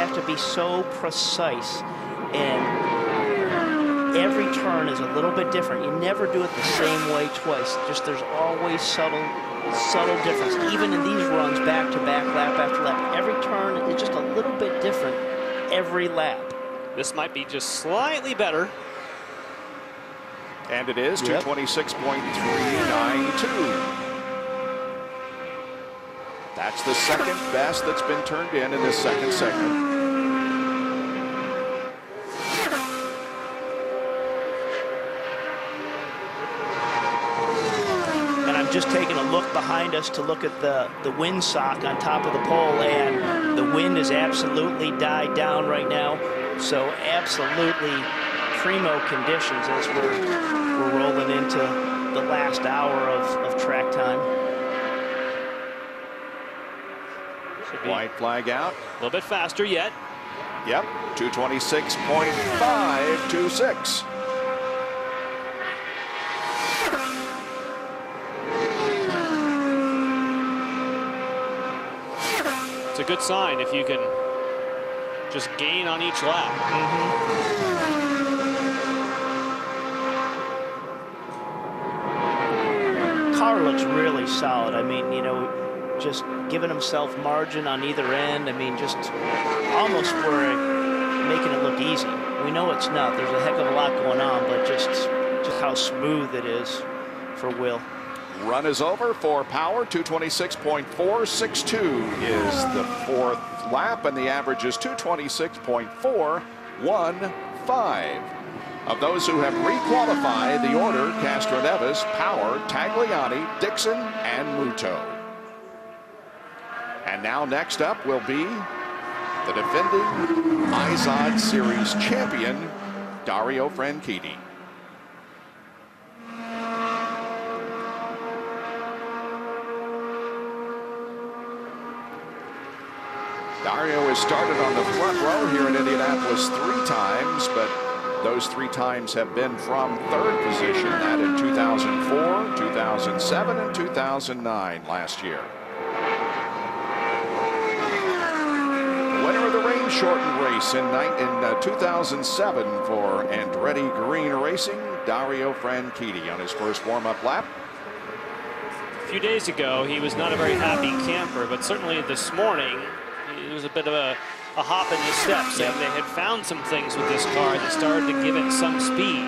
have to be so precise, and every turn is a little bit different. You never do it the same way twice. Just there's always subtle difference. Even in these runs, back to back, lap after lap, every turn is just a little bit different every lap. This might be just slightly better. And it is 226.392. That's the second best that's been turned in this second segment. And I'm just taking a look behind us to look at the windsock on top of the pole, and the wind has absolutely died down right now. So absolutely primo conditions as we're rolling into the last hour of track time. White flag out. A little bit faster yet. Yep, 226.526. It's a good sign if you can just gain on each lap. Car looks really solid. I mean, you know, just giving himself margin on either end. I mean, just almost we're making it look easy. We know it's not. There's a heck of a lot going on, but just how smooth it is for Will. Run is over for Power. 226.462 is the fourth lap, and the average is 226.415. Of those who have requalified, the order: Castro Neves, Power, Tagliani, Dixon, and Muto. And now next up will be the defending IZOD Series champion, Dario Franchitti. Dario has started on the front row here in Indianapolis 3 times, but those 3 times have been from 3rd position, that in 2004, 2007, and 2009 last year. Winner of the rain-shortened race in 2007 for Andretti Green Racing, Dario Franchitti on his first warm-up lap. A few days ago, he was not a very happy camper, but certainly this morning, it was a bit of a hop in his steps, and they had found some things with this car that started to give it some speed.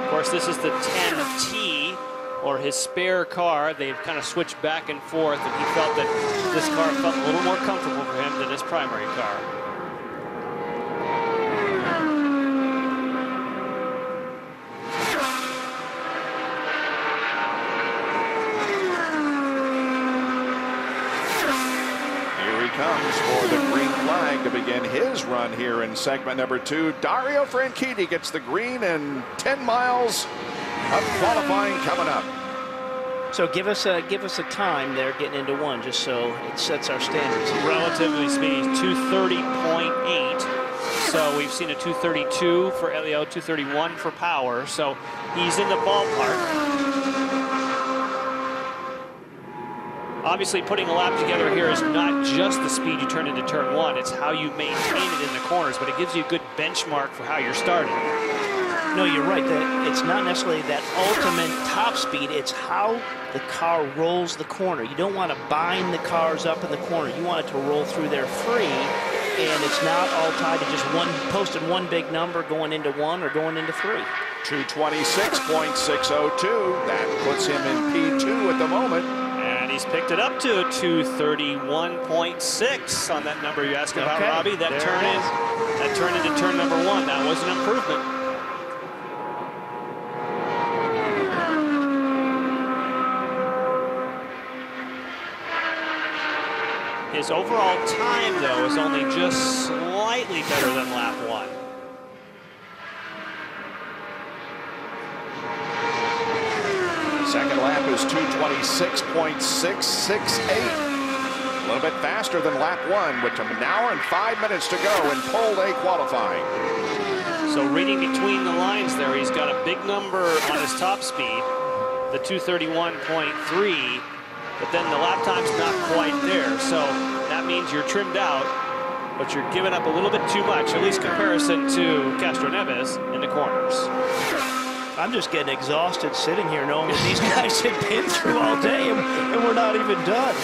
Of course, this is the 10T, or his spare car. They've kind of switched back and forth, and he felt that this car felt a little more comfortable for him than his primary car. Comes for the green flag to begin his run here in segment number 2. Dario Franchitti gets the green, and 10 miles of qualifying coming up. So give us a time there getting into 1, just so it sets our standards. Relatively speedy, 230.8. So we've seen a 232 for Elio, 231 for Power. So he's in the ballpark. Obviously, putting a lap together here is not just the speed you turn into turn 1, it's how you maintain it in the corners, but it gives you a good benchmark for how you're starting. No, you're right. It's not necessarily that ultimate top speed, it's how the car rolls the corner. You don't want to bind the cars up in the corner. You want it to roll through there free, and it's not all tied to just posting one big number going into 1 or going into 3. 226.602. That puts him in P2 at the moment. And he's picked it up to 231.6 on that number you asked about, Robbie. That turned into turn number 1. That was an improvement. His overall time, though, is only just slightly better than lap 1. Second lap is 226.668. A little bit faster than lap 1, with an hour and 5 minutes to go in pole day qualifying. So reading between the lines there, he's got a big number on his top speed, the 231.3, but then the lap time's not quite there. So that means you're trimmed out, but you're giving up a little bit too much, at least comparison to Castro Neves in the corners. I'm just getting exhausted sitting here knowing what these guys have been through all day, and we're not even done.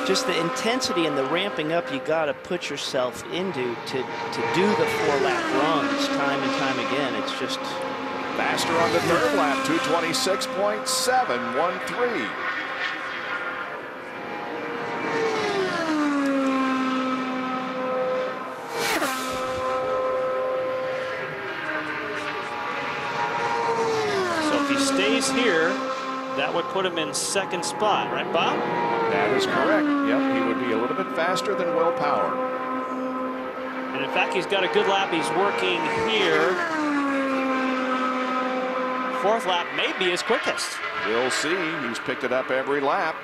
Just the intensity and the ramping up you got to put yourself into to do the 4-lap runs time and time again. It's just faster on the third lap, 226.713. Stays here, that would put him in second spot, right, Bob? That is correct. Yep, he would be a little bit faster than Will Power. And in fact, he's got a good lap. He's working here. Fourth lap may be his quickest. We'll see. He's picked it up every lap.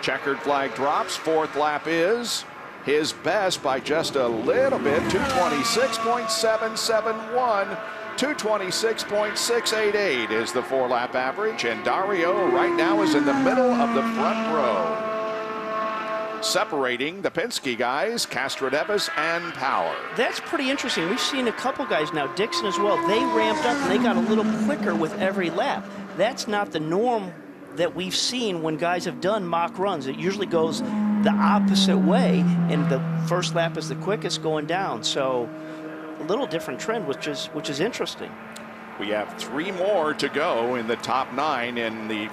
Checkered flag drops. Fourth lap is his best by just a little bit, 226.771. 226.688 is the 4-lap average, and Dario right now is in the middle of the front row. Separating the Penske guys, Castro Neves and Power. That's pretty interesting. We've seen a couple guys now, Dixon as well. They ramped up and they got a little quicker with every lap. That's not the norm that we've seen when guys have done mock runs. It usually goes the opposite way, and the first lap is the quickest going down. So a little different trend, which is interesting. We have 3 more to go in the top 9 in the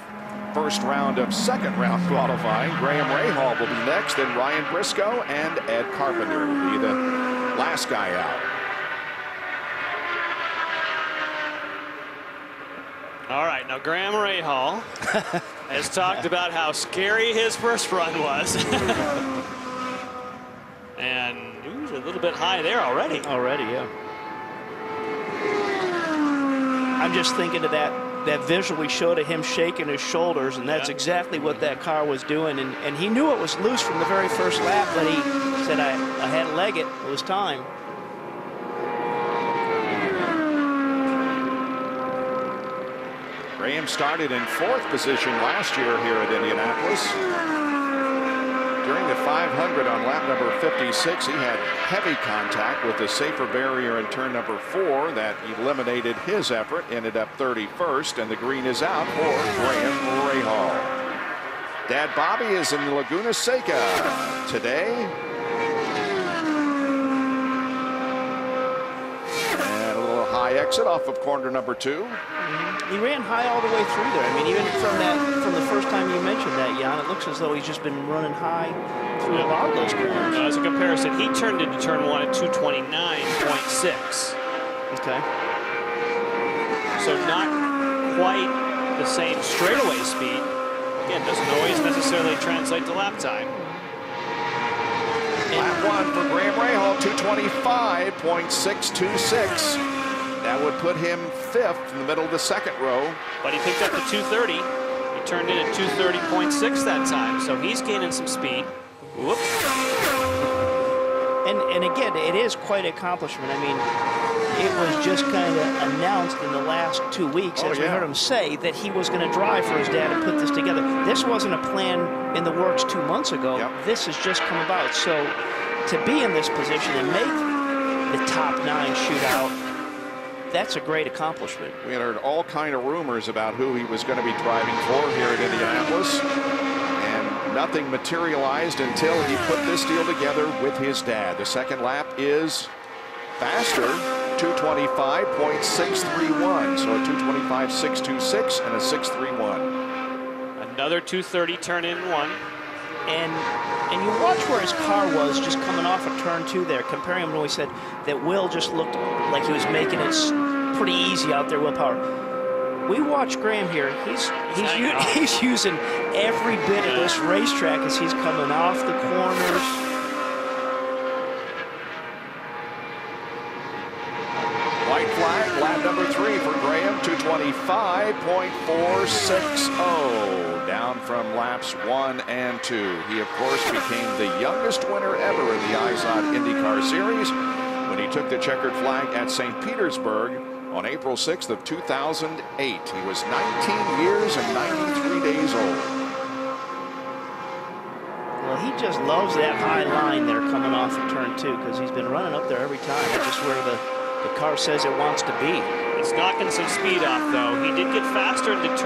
first round of second round qualifying. Graham Rahal will be next, then Ryan Briscoe and Ed Carpenter will be the last guy out. All right, now Graham Rahal has talked about how scary his first run was. And a little bit high there already. Yeah. I'm just thinking of that visual we showed of him shaking his shoulders, and that's exactly what that car was doing. And he knew it was loose from the very first lap, but he said, I had to leg it. It was time. Graham started in 4th position last year here at Indianapolis. During the 500 on lap number 56, he had heavy contact with the safer barrier in turn number 4 that eliminated his effort, ended up 31st, and the green is out for Graham Rahal. Dad Bobby is in Laguna Seca today. And a little high exit off of corner number 2. He ran high all the way through there. I mean, even from the first time you mentioned that, Jan, it looks as though he's just been running high through a lot of those corners. As a comparison, he turned into turn 1 at 229.6. Okay. So not quite the same straightaway speed. Again, doesn't always necessarily translate to lap time. Lap 1 for Graham Rahal, 225.626. That would put him 5th in the middle of the second row. But he picked up the 230. He turned in at 230.6 that time, so he's gaining some speed. Whoop. And again, it is quite an accomplishment. I mean, it was just kind of announced in the last 2 weeks, as we heard him say, that he was going to drive for his dad and put this together. This wasn't a plan in the works 2 months ago. This has just come about. So to be in this position and make the top 9 shootout, that's a great accomplishment. We had heard all kind of rumors about who he was going to be driving for here at Indianapolis, and nothing materialized until he put this deal together with his dad. The second lap is faster, 225.631, so a 225.626 and a 631. Another 230 turn in 1. And you watch where his car was just coming off of turn 2 there, comparing him to when we said that Will just looked like he was making it pretty easy out there, Will Power. We watch Graham here. He's using every bit of this racetrack as he's coming off the corners. White flag, lap number 3 for Graham, 225.460. Down from laps 1 and 2. He, of course, became the youngest winner ever in the IZOD IndyCar Series when he took the checkered flag at St. Petersburg on April 6th of 2008. He was 19 years and 93 days old. Well, Well, he just loves that high line there coming off of turn 2 because he's been running up there every time. It's just where the car says it wants to be. It's knocking some speed off, though. He did get faster into turn